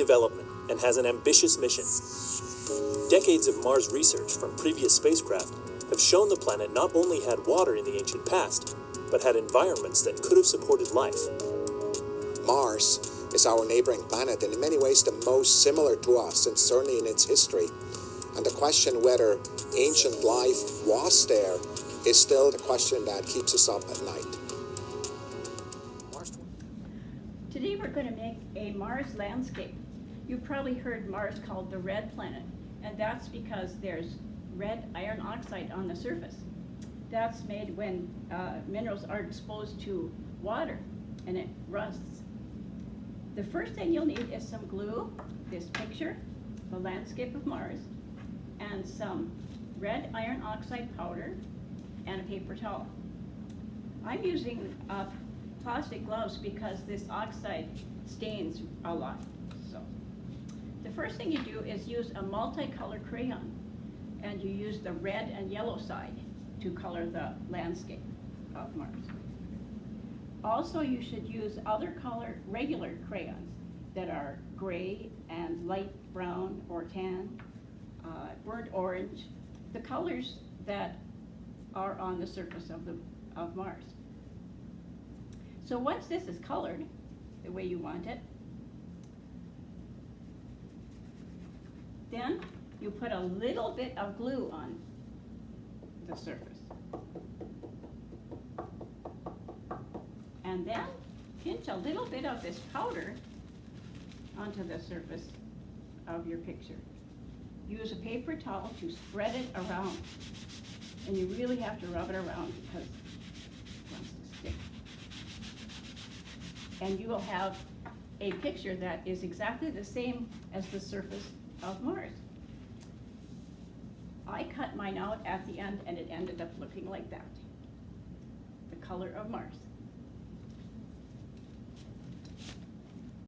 development and has an ambitious mission. Decades of Mars research from previous spacecraft have shown the planet not only had water in the ancient past, but had environments that could have supported life. Mars is our neighboring planet and in many ways the most similar to us, and certainly in its history. And the question whether ancient life was there is still the question that keeps us up at night. Today we're going to make a Mars landscape. You've probably heard Mars called the red planet, and that's because there's red iron oxide on the surface. That's made when minerals are exposed to water and it rusts. The first thing you'll need is some glue, this picture, the landscape of Mars, and some red iron oxide powder and a paper towel. I'm using plastic gloves because this oxide stains a lot. So the first thing you do is use a multicolor crayon, and you use the red and yellow side to color the landscape of Mars. Also, you should use other color regular crayons that are gray and light brown or tan, burnt orange, the colors that are on the surface of Mars. So once this is colored the way you want it, then you put a little bit of glue on the surface. And then pinch a little bit of this powder onto the surface of your picture. Use a paper towel to spread it around. And you really have to rub it around because it wants to stick. And you will have a picture that is exactly the same as the surface of Mars. I cut mine out at the end and it ended up looking like that, the color of Mars.